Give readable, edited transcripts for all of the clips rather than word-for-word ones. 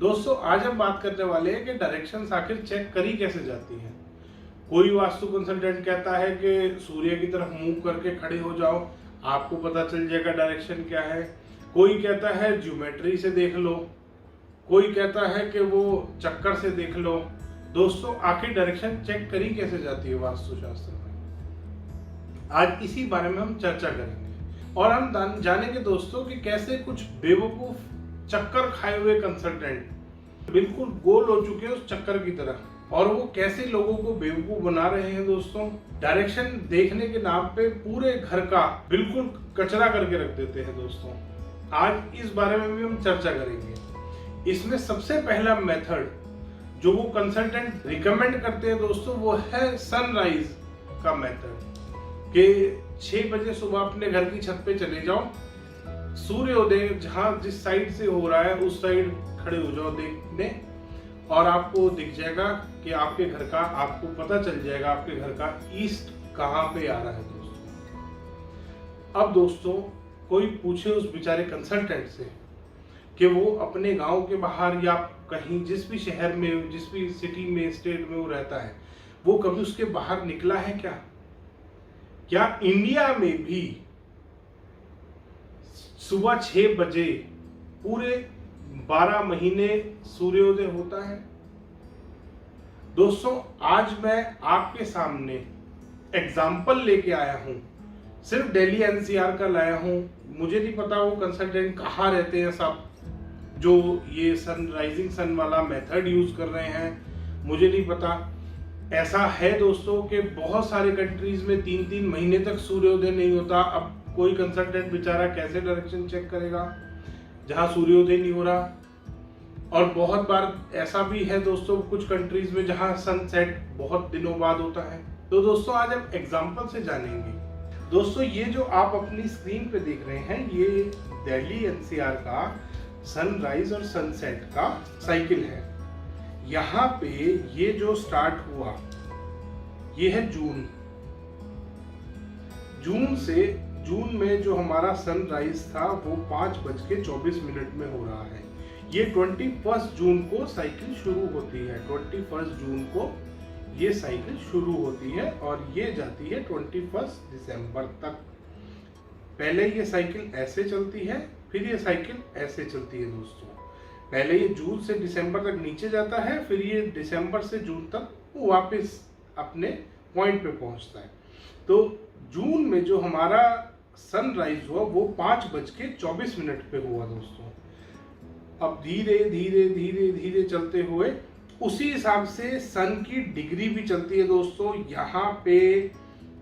दोस्तों आज हम बात करने वाले हैं कि डायरेक्शंस आखिर चेक करी कैसे जाती है। कोई वास्तु कंसल्टेंट कहता है कि सूर्य की तरफ मुंह करके खड़े हो जाओ, आपको पता चल जाएगा डायरेक्शन क्या है। कोई कहता है ज्योमेट्री से देख लो, कोई कहता है कि वो चक्कर से देख लो। दोस्तों आखिर डायरेक्शन चेक करी कैसे जाती है वास्तुशास्त्र में, आज इसी बारे में हम चर्चा करेंगे और हम जानेंगे दोस्तों कि कैसे कुछ बेवकूफ चक्कर खाए हुए कंसल्टेंट बिल्कुल गोल हो चुके हैं उस चक्कर की तरह, और वो कैसे लोगों को बेवकूफ बना रहे हैं। दोस्तों डायरेक्शन देखने के नाम पे पूरे घर का बिल्कुल कचरा करके रख देते हैं। दोस्तों आज इस बारे में भी हम चर्चा करेंगे। इसमें सबसे पहला मेथड जो वो कंसल्टेंट रिकमेंड करते हैं दोस्तों, वो है सनराइज का मेथड कि 6 बजे सुबह अपने घर की छत पे चले जाओ, सूर्योदय जहां जिस साइड से हो रहा है उस साइड खड़े हो जाओ देखने, और आपको दिख जाएगा कि आपके घर का, आपको पता चल जाएगा आपके घर का ईस्ट कहां पे आ रहा है। दोस्तों अब दोस्तों कोई पूछे उस बेचारे कंसल्टेंट से कि वो अपने गांव के बाहर या कहीं जिस भी शहर में, जिस भी सिटी में, स्टेट में वो रहता है, वो कभी उसके बाहर निकला है क्या? क्या इंडिया में भी सुबह 6 बजे पूरे 12 महीने सूर्योदय होता है? दोस्तों आज मैं आपके सामने एग्जाम्पल लेके आया हूं, सिर्फ दिल्ली एनसीआर का लाया हूं। मुझे नहीं पता वो कंसल्टेंट कहाँ रहते हैं सब जो ये सनराइजिंग सन वाला मेथड यूज कर रहे हैं, मुझे नहीं पता। ऐसा है दोस्तों कि बहुत सारे कंट्रीज में 3-3 महीने तक सूर्योदय नहीं होता। अब कोई कंसल्टेंट बेचारा कैसे डायरेक्शन चेक करेगा जहां सूर्योदय नहीं हो रहा। और बहुत बार ऐसा भी है दोस्तों कुछ कंट्रीज में जहां सनसेट बहुत दिनों बाद होता है। तो दोस्तों आज हम एग्जांपल से जानेंगे। दोस्तों ये जो आप अपनी स्क्रीन पे देख रहे हैं, ये दिल्ली एनसीआर का सनराइज और सनसेट का साइकिल है। यहाँ पे ये जो स्टार्ट हुआ ये है जून में जो हमारा सनराइज था वो 5:24 में हो रहा है। ये 21 जून को साइकिल शुरू होती है। 21 जून को ये साइकिल शुरू होती है और ये जाती है 21 दिसंबर तक। पहले ये साइकिल ऐसे चलती है, फिर ये साइकिल ऐसे चलती है। दोस्तों पहले ये जून से दिसंबर तक नीचे जाता है, फिर ये दिसंबर से जून तक वापस अपने पॉइंट पे पहुंचता है। तो जून में जो हमारा सनराइज हुआ वो 5:24 पे हुआ। दोस्तों अब धीरे धीरे धीरे धीरे चलते हुए उसी हिसाब से सन की डिग्री भी चलती है। दोस्तों यहाँ पे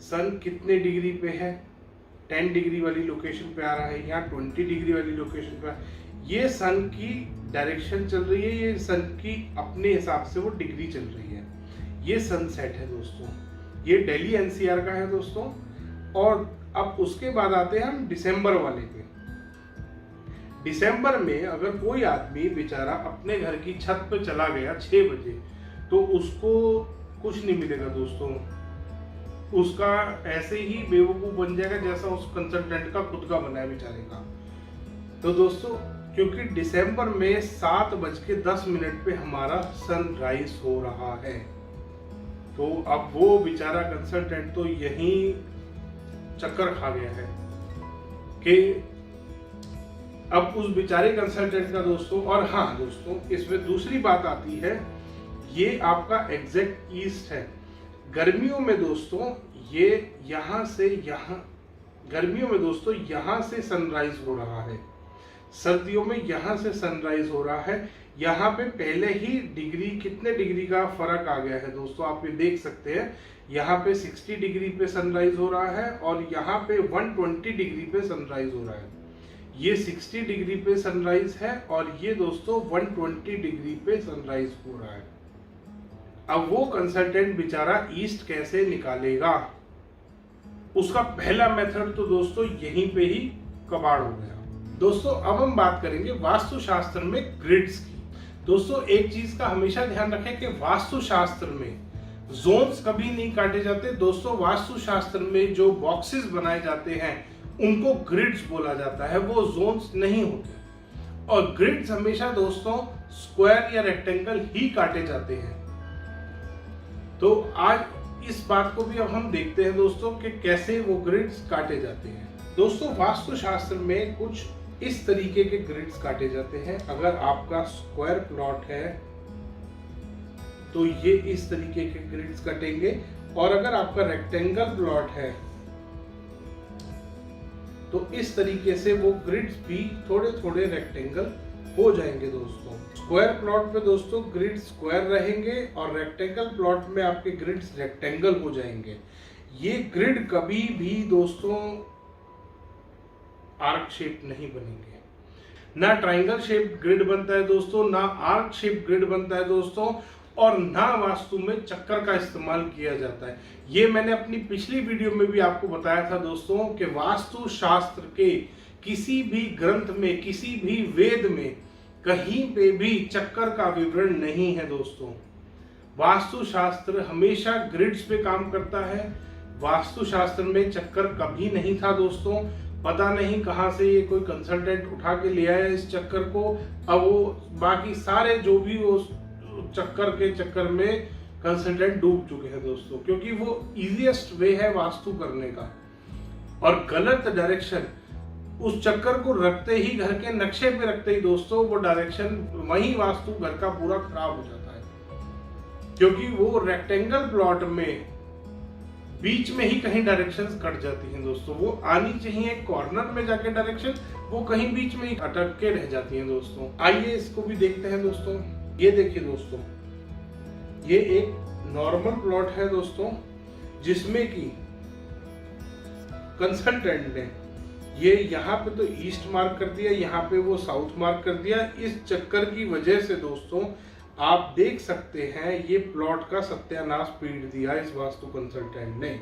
सन कितने डिग्री पे है? 10 डिग्री वाली लोकेशन पे आ रहा है, यहाँ 20 डिग्री वाली लोकेशन पे। ये सन की डायरेक्शन चल रही है, ये सन की अपने हिसाब से वो डिग्री चल रही है। ये सनसेट है दोस्तों, ये दिल्ली एनसीआर का है दोस्तों। और अब उसके बाद आते हैं हम दिसंबर वाले पे। दिसंबर में अगर कोई आदमी बेचारा अपने घर की छत पे चला गया 6 बजे, तो उसको कुछ नहीं मिलेगा दोस्तों। उसका ऐसे ही बेवकूफ बन जाएगा जैसा उस कंसल्टेंट का खुद का बना है बेचारे का। तो दोस्तों क्योंकि दिसंबर में 7:10 पे हमारा सनराइज हो रहा है, तो अब वो बेचारा कंसल्टेंट तो यही चक्कर खा गया है कि अब उस बेचारे कंसल्टेंट का दोस्तों। और हाँ दोस्तों इसमें दूसरी बात आती है, ये आपका एग्जैक्ट ईस्ट है। गर्मियों में दोस्तों ये यहाँ से यहाँ, गर्मियों में दोस्तों यहाँ से सनराइज हो रहा है, सर्दियों में यहाँ से सनराइज हो रहा है। यहाँ पे पहले ही डिग्री, कितने डिग्री का फर्क आ गया है दोस्तों, आप ये देख सकते हैं। यहाँ पे 60 डिग्री पे सनराइज हो रहा है और यहाँ पे 120 डिग्री पे सनराइज हो रहा है। ये 60 डिग्री पे सनराइज है और ये दोस्तों 120 डिग्री पे सनराइज हो रहा है। अब वो कंसल्टेंट बेचारा ईस्ट कैसे निकालेगा? उसका पहला मेथड तो दोस्तों यहीं पे ही कबाड़ हो गया। दोस्तों अब हम बात करेंगे वास्तुशास्त्र में ग्रिड्स की। दोस्तों एक चीज का हमेशा ध्यान रखें कि वास्तुशास्त्र में जोन्स कभी नहीं काटे जाते। दोस्तों वास्तुशास्त्र में जो बॉक्सेस बनाए जाते हैं उनको ग्रिड्स बोला जाता है, वो जोन्स नहीं होते। और ग्रिड्स हमेशा दोस्तों स्क्वायर या रेक्टेंगल ही काटे जाते हैं। तो आज इस बात को भी अब हम देखते हैं दोस्तों कि कैसे वो ग्रिड्स काटे जाते हैं। दोस्तों वास्तुशास्त्र में कुछ इस तरीके के ग्रिड्स काटे जाते हैं। अगर आपका स्क्वायर प्लॉट है तो ये इस तरीके के ग्रिड्स कटेंगे, और अगर आपका रेक्टेंगल प्लॉट है तो इस तरीके से वो ग्रिड्स भी थोड़े थोड़े रेक्टेंगल हो जाएंगे दोस्तों। स्क्वायर प्लॉट में दोस्तों ग्रिड स्क्वायर रहेंगे और रेक्टेंगल प्लॉट में आपके ग्रिड्स रेक्टेंगल हो जाएंगे। ये ग्रिड कभी भी दोस्तों आर्क शेप नहीं बनेंगे। ना ट्रायंगल शेप ग्रिड बनता है दोस्तों, ना आर्क शेप ग्रिड बनता है दोस्तों, और ना वास्तु में चक्कर का इस्तेमाल किया जाता है। ये मैंने अपनी पिछली वीडियो में भी आपको बताया था दोस्तों कि वास्तु शास्त्र के किसी भी ग्रंथ में, किसी भी वेद में कहीं पे भी चक्कर का विवरण नहीं है दोस्तों। वास्तु शास्त्र हमेशा ग्रिड्स पे काम करता है। वास्तु शास्त्र में चक्कर कभी नहीं था दोस्तों। पता नहीं कहां से ये कोई कंसल्टेंट उठा के ले आया इस चक्कर को। अब वो बाकी सारे जो भी वो चक्कर के चक्कर में कंसल्टेंट डूब चुके हैं दोस्तों, क्योंकि वो इजीएस्ट वे है वास्तु करने का। और गलत डायरेक्शन उस चक्कर को रखते ही, घर के नक्शे पे रखते ही दोस्तों वो डायरेक्शन, वही वास्तु घर का पूरा खराब हो जाता है। क्योंकि वो रेक्टेंगल प्लॉट में बीच में ही कहीं डायरेक्शंस कट जाती हैं दोस्तों। वो आनी चाहिए कॉर्नर में जाके डायरेक्शन, वो कहीं बीच में ही अटक के रह जाती हैं दोस्तों। आइए इसको भी देखते हैं दोस्तों। ये देखिए दोस्तों, ये एक नॉर्मल प्लॉट है दोस्तों, जिसमें कि कंसल्टेंट ने ये यहाँ पे तो ईस्ट मार्क कर दिया, यहाँ पे वो साउथ मार्क कर दिया। इस चक्कर की वजह से दोस्तों आप देख सकते हैं ये प्लॉट का सत्यानाश पीट दिया इस वास्तु कंसल्टेंट ने।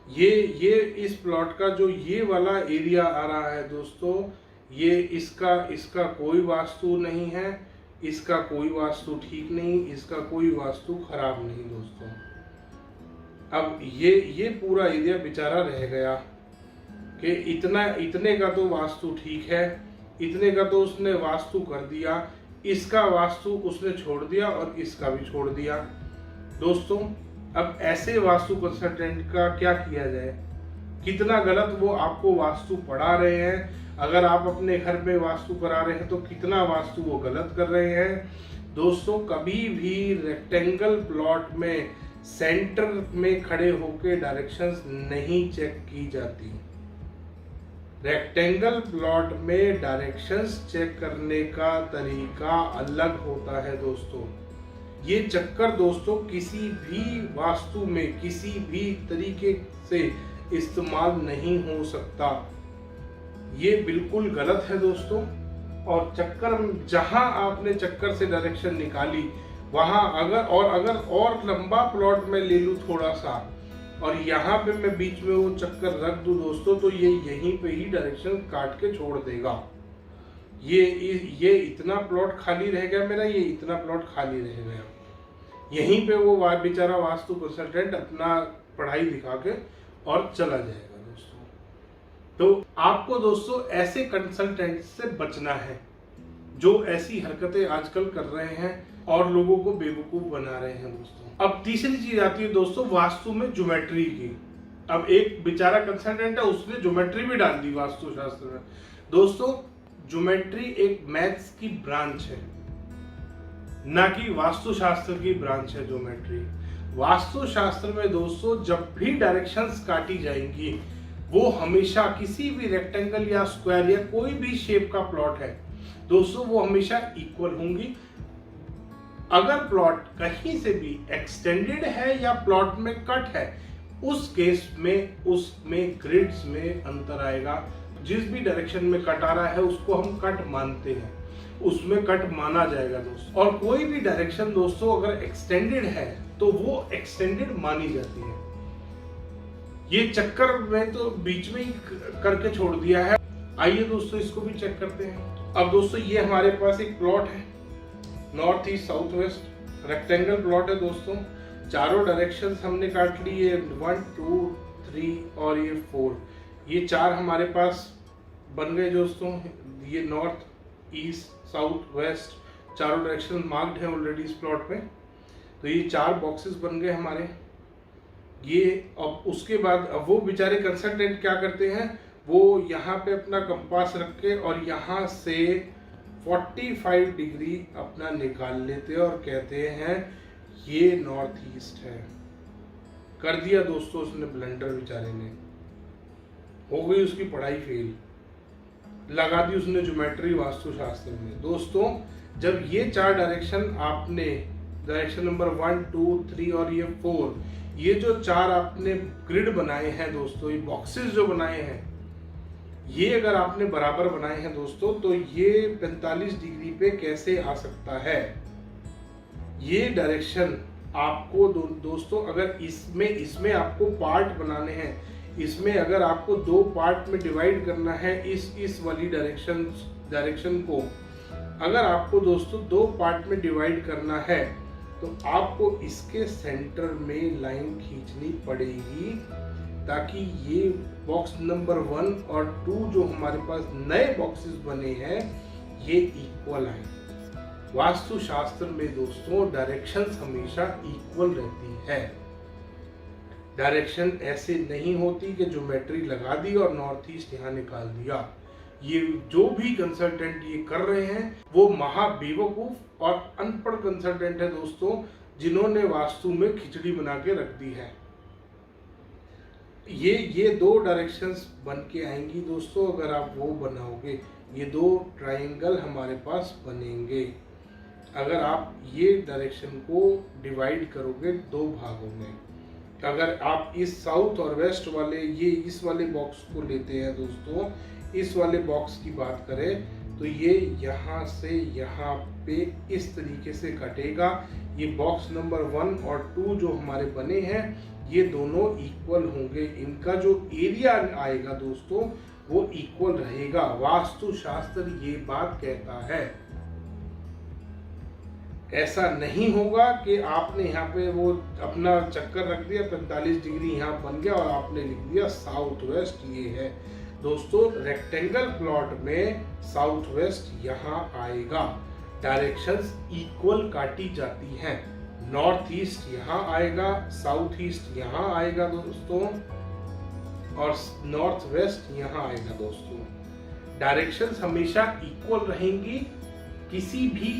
ये इस प्लॉट का जो ये वाला एरिया आ रहा है दोस्तों, ये इसका कोई वास्तु नहीं है, इसका कोई वास्तु ठीक नहीं, इसका कोई वास्तु खराब नहीं दोस्तों। अब ये पूरा एरिया बेचारा रह गया कि इतने का तो वास्तु ठीक है, इतने का तो उसने वास्तु कर दिया, इसका वास्तु उसने छोड़ दिया और इसका भी छोड़ दिया दोस्तों। अब ऐसे वास्तु कंसल्टेंट का क्या किया जाए? कितना गलत वो आपको वास्तु पढ़ा रहे हैं। अगर आप अपने घर में वास्तु करा रहे हैं तो कितना वास्तु वो गलत कर रहे हैं दोस्तों। कभी भी रेक्टेंगल प्लॉट में सेंटर में खड़े होकर डायरेक्शंस नहीं चेक की जाती। रेक्टेंगल प्लॉट में डायरेक्शंस चेक करने का तरीका अलग होता है दोस्तों। ये चक्कर दोस्तों किसी भी वास्तु में किसी भी तरीके से इस्तेमाल नहीं हो सकता। ये बिल्कुल गलत है दोस्तों। और चक्कर, जहां आपने चक्कर से डायरेक्शन निकाली वहां अगर और लंबा प्लॉट में ले लूं थोड़ा सा, और यहाँ पे मैं बीच में वो चक्कर रख दूं दोस्तों, तो ये यहीं पे ही डायरेक्शन काट के छोड़ देगा। ये इतना प्लॉट खाली रह गया मेरा, ये इतना प्लॉट खाली रह गया। यहीं पे वो बेचारा वास्तु कंसल्टेंट अपना पढ़ाई दिखा के और चला जाएगा दोस्तों। तो आपको दोस्तों ऐसे कंसल्टेंट से बचना है जो ऐसी हरकतें आजकल कर रहे हैं और लोगों को बेवकूफ बना रहे हैं दोस्तों। अब तीसरी चीज आती है दोस्तों वास्तु में ज्योमेट्री की। अब एक बेचारा कंसल्टेंट है, उसने ज्योमेट्री भी डाल दी वास्तु शास्त्र में दोस्तों। ज्योमेट्री एक मैथ्स की ब्रांच है, ना कि वास्तु शास्त्र की ब्रांच है ज्योमेट्री। वास्तु शास्त्र में दोस्तों जब भी डायरेक्शंस काटी जाएंगी वो हमेशा किसी भी रेक्टेंगल या स्क्वायर या कोई भी शेप का प्लॉट है दोस्तों, वो हमेशा इक्वल होंगी। अगर प्लॉट कहीं से भी एक्सटेंडेड है या प्लॉट में कट है, उस केस में उसमें ग्रिड्स में अंतर आएगा। जिस भी डायरेक्शन में कट आ रहा है उसको हम कट मानते हैं, उसमें कट माना जाएगा दोस्तों। और कोई भी डायरेक्शन दोस्तों अगर एक्सटेंडेड है तो वो एक्सटेंडेड मानी जाती है। ये चक्कर में तो बीच में ही करके छोड़ दिया है। आइए दोस्तों इसको भी चेक करते हैं। अब दोस्तों ये हमारे पास एक प्लॉट है, north east south west rectangle plot है दोस्तों। चारों डायरेक्शंस हमने काट ली है, 1 2 3 और ये 4। ये चार हमारे पास बन गए दोस्तों। ये नॉर्थ ईस्ट साउथ वेस्ट चारों डायरेक्शन मार्क्ड है ऑलरेडी इस प्लॉट में। तो ये 4 बॉक्सेस बन गए हमारे। ये अब उसके बाद अब वो बेचारे कंसल्टेंट क्या करते हैं, वो यहाँ पे अपना कंपास रख के और यहाँ से 45 डिग्री अपना निकाल लेते हैं और कहते हैं ये नॉर्थ ईस्ट है। कर दिया दोस्तों उसने ब्लंडर, बेचारे ने, हो गई उसकी पढ़ाई फेल, लगा दी उसने ज्योमेट्री वास्तुशास्त्र में। दोस्तों जब ये 4 डायरेक्शन आपने, डायरेक्शन नंबर 1, 2, 3 और ये 4, ये जो 4 आपने ग्रिड बनाए हैं दोस्तों, ये बॉक्सेस जो बनाए हैं, ये अगर आपने बराबर बनाए हैं दोस्तों, तो ये 45 डिग्री पे कैसे आ सकता है। ये डायरेक्शन आपको दोस्तों अगर इसमें आपको पार्ट बनाने हैं, इसमें अगर आपको 2 पार्ट में डिवाइड करना है, इस वाली डायरेक्शन को अगर आपको दोस्तों 2 पार्ट में डिवाइड करना है, तो आपको इसके सेंटर में लाइन खींचनी पड़ेगी, ताकि ये बॉक्स नंबर 1 और 2 जो हमारे पास नए बॉक्सेस बने हैं, ये इक्वल आए। वास्तुशास्त्र में दोस्तों डायरेक्शंस हमेशा इक्वल रहती है। डायरेक्शन ऐसे नहीं होती कि ज्योमेट्री लगा दी और नॉर्थ ईस्ट यहाँ निकाल दिया। ये जो भी कंसल्टेंट ये कर रहे हैं वो महा बेवकूफ और अनपढ़ कंसल्टेंट है दोस्तों, जिन्होंने वास्तु में खिचड़ी बना के रख दी है। ये 2 डायरेक्शंस बन के आएंगी दोस्तों, अगर आप वो बनाओगे, ये 2 ट्रायंगल हमारे पास बनेंगे। अगर आप ये डायरेक्शन को डिवाइड करोगे 2 भागों में, अगर आप इस साउथ और वेस्ट वाले इस वाले बॉक्स को लेते हैं दोस्तों, इस वाले बॉक्स की बात करें तो ये यहाँ से यहाँ पे इस तरीके से कटेगा। ये बॉक्स नंबर 1 और 2 जो हमारे बने हैं, ये दोनों इक्वल होंगे। इनका जो एरिया आएगा दोस्तों वो इक्वल रहेगा। वास्तुशास्त्र ये बात कहता है। ऐसा नहीं होगा कि आपने यहाँ पे वो अपना चक्कर रख दिया, 45 डिग्री यहाँ बन गया और आपने लिख दिया साउथ वेस्ट ये है। दोस्तों रेक्टेंगल प्लॉट में साउथ वेस्ट यहाँ आएगा। डायरेक्शंस इक्वल काटी जाती हैं। नॉर्थ ईस्ट यहाँ आएगा, साउथ ईस्ट यहाँ आएगा दोस्तों, और नॉर्थ वेस्ट यहाँ आएगा दोस्तों। डायरेक्शंस हमेशा इक्वल रहेंगी किसी भी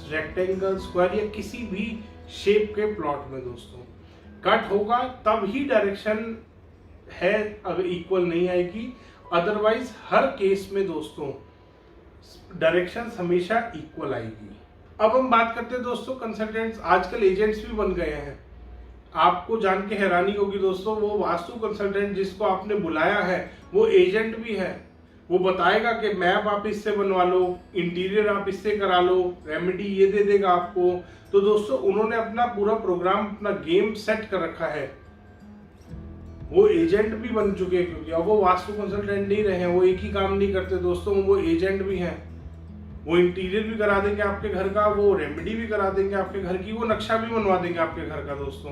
रेक्टेंगल, स्क्वायर या किसी भी शेप के प्लॉट में दोस्तों। कट होगा तब ही डायरेक्शन है, अगर इक्वल नहीं आएगी, अदरवाइज हर केस में दोस्तों डायरेक्शंस हमेशा इक्वल आएगी। अब हम बात करते हैं दोस्तों कंसल्टेंट्स, आजकल एजेंट्स भी बन गए हैं। आपको जान के हैरानी होगी दोस्तों, वो वास्तु कंसल्टेंट जिसको आपने बुलाया है वो एजेंट भी है। वो बताएगा कि मैप आप इससे बनवा लो, इंटीरियर आप इससे करा लो, रेमेडी ये दे देगा आपको। तो दोस्तों उन्होंने अपना पूरा प्रोग्राम, अपना गेम सेट कर रखा है। वो एजेंट भी बन चुके हैं, क्योंकि अब वो वास्तु कंसल्टेंट नहीं रहे हैं, वो एक ही काम नहीं करते दोस्तों, वो एजेंट भी हैं। वो इंटीरियर भी करा देंगे आपके घर का, वो रेमेडी भी करा देंगे आपके घर की, वो नक्शा भी बनवा देंगे आपके घर का। दोस्तों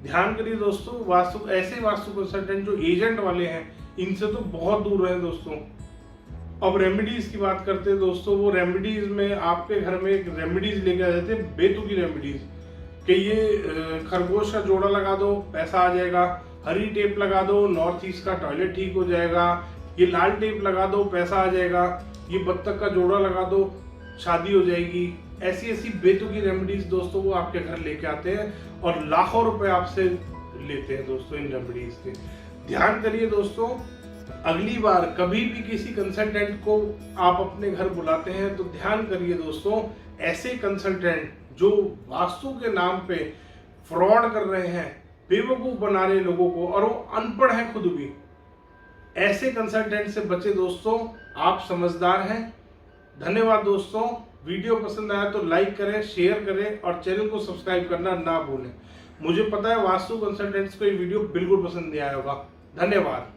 ध्यान करिए दोस्तों, ऐसे वास्तु कंसल्टेंट जो एजेंट वाले हैं, इनसे तो बहुत दूर रहे दोस्तों। अब रेमेडीज की बात करते हैं दोस्तों, वो रेमेडीज में आपके घर में एक रेमेडीज लेके आ जाते हैं, बेतुकी रेमेडीज, कि ये खरगोश का जोड़ा लगा दो पैसा आ जाएगा, हरी टेप लगा दो नॉर्थ ईस्ट का टॉयलेट ठीक हो जाएगा, ये लाल टेप लगा दो पैसा आ जाएगा, ये बत्तख का जोड़ा लगा दो शादी हो जाएगी। ऐसी ऐसी बेतुकी रेमेडीज दोस्तों वो आपके घर लेके आते हैं और लाखों रुपए आपसे लेते हैं दोस्तों इन रेमेडीज के। ध्यान करिए दोस्तों, अगली बार कभी भी किसी कंसल्टेंट को आप अपने घर बुलाते हैं तो ध्यान करिए दोस्तों, ऐसे कंसल्टेंट जो वास्तु के नाम पे फ्रॉड कर रहे हैं, बेवकूफ बना रहे लोगों को, और वो अनपढ़ है खुद भी, ऐसे कंसल्टेंट से बचे दोस्तों। आप समझदार हैं। धन्यवाद दोस्तों। वीडियो पसंद आया तो लाइक करें, शेयर करें और चैनल को सब्सक्राइब करना ना भूलें। मुझे पता है वास्तु कंसल्टेंट्स को ये वीडियो बिल्कुल पसंद नहीं आया होगा। धन्यवाद।